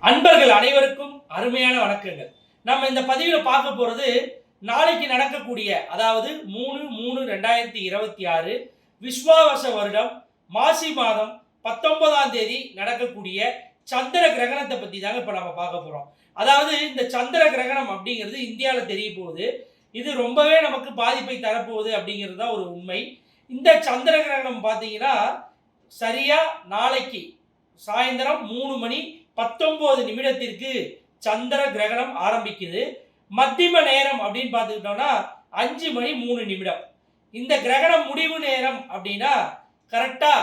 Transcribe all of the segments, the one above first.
அன்பர்கள் அனைவருக்கும் அருமையான வணக்கங்கள். நம்ம இந்த பதிவில் பார்க்க போறது நாளைக்கு நடக்கக்கூடிய, அதாவது 3/3/2026 விஸ்வாவச வருடம் மாசி மாதம் 19ஆம் தேதி நடக்கக்கூடிய சந்திர கிரகணத்தை பத்தி தாங்க இப்ப நம்ம பார்க்க போறோம். அதாவது இந்த சந்திர கிரகணம் அப்படிங்கிறது இந்தியாவில் தெரிய போகுது. இது ரொம்பவே நமக்கு பாதிப்பை தரப்போகுது அப்படிங்கிறது தான் ஒரு உண்மை. இந்த சந்திர கிரகணம் பார்த்தீங்கன்னா சரியா நாளைக்கு சாயந்தரம் 3:19 சந்திர கிரகணம் ஆரம்பிக்குது. மத்தியம நேரம் அப்படின்னு பார்த்துக்கிட்டோம்னா 5:03. இந்த கிரகணம் முடிவு நேரம் அப்படின்னா கரெக்டா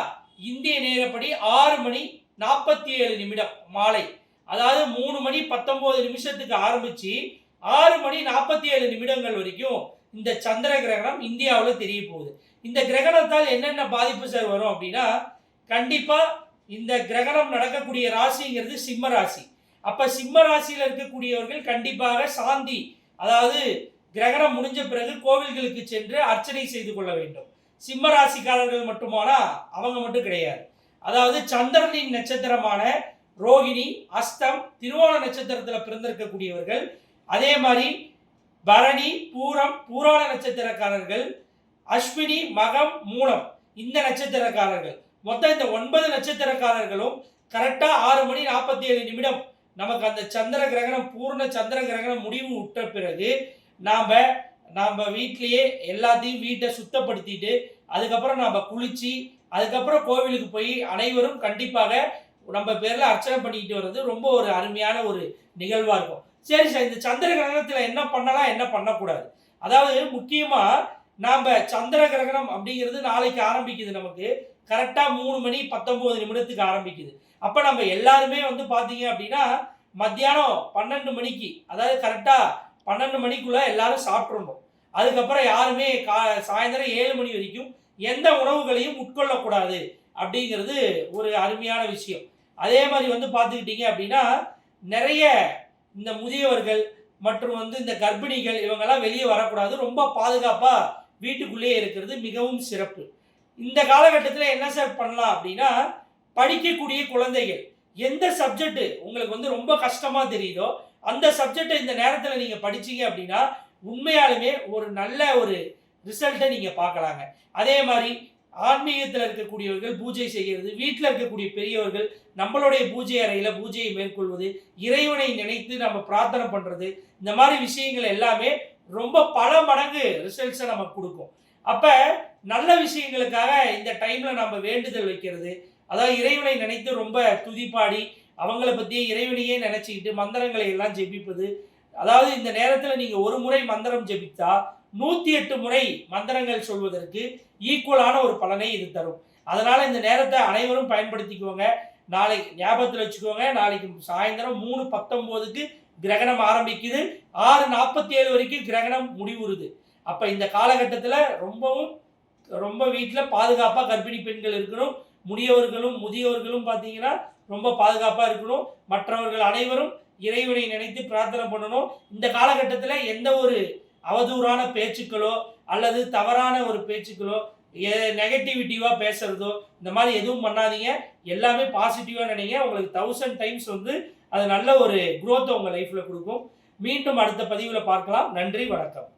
இந்திய நேரப்படி 6:47 மாலை. அதாவது 3:19 ஆரம்பிச்சு 6:47 வரைக்கும் இந்த சந்திர கிரகணம் இந்தியாவில் தெரிய போகுது. இந்த கிரகணத்தால் என்னென்ன பாதிப்பு சார் வரும் அப்படின்னா, கண்டிப்பா இந்த கிரகணம் நடக்கக்கூடிய ராசிங்கிறது சிம்ம ராசி. அப்ப சிம்ம ராசியில் இருக்கக்கூடியவர்கள் கண்டிப்பாக சாந்தி, அதாவது கிரகணம் முடிஞ்ச பிறகு கோவில்களுக்கு சென்று அர்ச்சனை செய்து கொள்ள வேண்டும். சிம்ம ராசிக்காரர்கள் மட்டுமானா அவங்க மட்டும் கிடையாது. அதாவது சந்திரனின் நட்சத்திரமான ரோகிணி, அஸ்தம், திருவோண நட்சத்திரத்தில் பிறந்திருக்கக்கூடியவர்கள், அதே மாதிரி பரணி, பூரம், பூராண நட்சத்திரக்காரர்கள், அஸ்வினி, மகம், மூலம் இந்த நட்சத்திரக்காரர்கள், மொத்தம் இந்த 9 நட்சத்திரக்காரர்களும் கரெக்டா 6:47 நமக்கு அந்த சந்திர கிரகணம், பூர்ண சந்திர கிரகணம் முடிவு விட்ட பிறகு நாம வீட்டிலேயே எல்லாத்தையும் வீட்டை சுத்தப்படுத்திட்டு அதுக்கப்புறம் நாம குளிச்சு அதுக்கப்புறம் கோவிலுக்கு போய் அனைவரும் கண்டிப்பாக நம்ம பேர்ல அர்ச்சனை பண்ணிக்கிட்டு வர்றது ரொம்ப ஒரு அருமையான ஒரு நிகழ்வா இருக்கும். சரி சார், இந்த சந்திர கிரகணத்துல என்ன பண்ணலாம், என்ன பண்ணக்கூடாது? அதாவது முக்கியமா நாம சந்திர கிரகணம் அப்படிங்கிறது நாளைக்கு ஆரம்பிக்குது. நமக்கு கரெக்டா 3:19 ஆரம்பிக்குது. அப்ப நம்ம எல்லாருமே பாத்தீங்க அப்படின்னா மத்தியானம் 12 மணிக்கு, அதாவது கரெக்டா 12 மணிக்குள்ள எல்லாரும் சாப்பிட்றணும். அதுக்கப்புறம் யாருமே சாயந்தரம் 7 மணி வரைக்கும் எந்த உணவுகளையும் உட்கொள்ளக்கூடாது அப்படிங்கிறது ஒரு அருமையான விஷயம். அதே மாதிரி பார்த்துக்கிட்டீங்க அப்படின்னா நிறைய இந்த முதியவர்கள் மற்றும் இந்த கர்ப்பிணிகள் இவங்கெல்லாம் வெளியே வரக்கூடாது. ரொம்ப பாதுகாப்பா வீட்டுக்குள்ளேயே இருக்கிறது மிகவும் சிறப்பு. இந்த காலகட்டத்தில் என்ன சார் பண்ணலாம் அப்படின்னா, படிக்கக்கூடிய குழந்தைகள் எந்த சப்ஜெக்ட் உங்களுக்கு ரொம்ப கஷ்டமா தெரியுதோ அந்த சப்ஜெக்டை இந்த நேரத்தில் நீங்க படிச்சீங்க அப்படின்னா உண்மையாலுமே ஒரு நல்ல ஒரு ரிசல்ட்டை நீங்க பார்க்கலாங்க. அதே மாதிரி ஆன்மீகத்தில் இருக்கக்கூடியவர்கள் பூஜை செய்கிறது, வீட்டில் இருக்கக்கூடிய பெரியவர்கள் நம்மளுடைய பூஜை அறையில் பூஜையை மேற்கொள்வது, இறைவனை நினைத்து நம்ம பிரார்த்தனை பண்ணுறது, இந்த மாதிரி விஷயங்கள் எல்லாமே ரொம்ப பல மடங்கு ரிசல்ட்ஸை நமக்கு கொடுக்கும். அப்போ நல்ல விஷயங்களுக்காக இந்த டைமில் நம்ம வேண்டுதல் வைக்கிறது, அதாவது இறைவனை நினைத்து ரொம்ப துதிப்பாடி அவங்கள பற்றியே இறைவனையே நினச்சிக்கிட்டு மந்திரங்களை எல்லாம் ஜெபிப்பது. அதாவது இந்த நேரத்தில் நீங்கள் ஒரு முறை மந்திரம் ஜெபித்தா 108 முறை மந்திரங்கள் சொல்வதற்கு ஈக்குவலான ஒரு பலனை இது தரும். அதனால் இந்த நேரத்தை அனைவரும் பயன்படுத்திக்குவோங்க. நாளைக்கு ஞாபகத்தில் வச்சுக்கோங்க, நாளைக்கு சாயந்தரம் 3:19 கிரகணம் ஆரம்பிக்குது, 6:47 வரைக்கும் கிரகணம் முடிவுறுது. அப்போ இந்த காலகட்டத்தில் ரொம்ப வீட்டில் பாதுகாப்பாக கர்ப்பிணி பெண்கள் இருக்கணும், முதியவர்களும் பார்த்தீங்கன்னா ரொம்ப பாதுகாப்பாக இருக்கணும். மற்றவர்கள் அனைவரும் இறைவனை நினைத்து பிரார்த்தனை பண்ணணும். இந்த காலகட்டத்தில் எந்த ஒரு அவதூறான பேச்சுக்களோ அல்லது தவறான ஒரு பேச்சுக்களோ நெகட்டிவிட்டிவாக பேசுறதோ இந்த மாதிரி எதுவும் பண்ணாதீங்க. எல்லாமே பாசிட்டிவாக நினைங்க. உங்களுக்கு 1000 டைம்ஸ் அது நல்ல ஒரு குரோத்தை உங்கள் லைஃப்பில் கொடுக்கும். மீண்டும் அடுத்த பதிவில் பார்க்கலாம். நன்றி, வணக்கம்.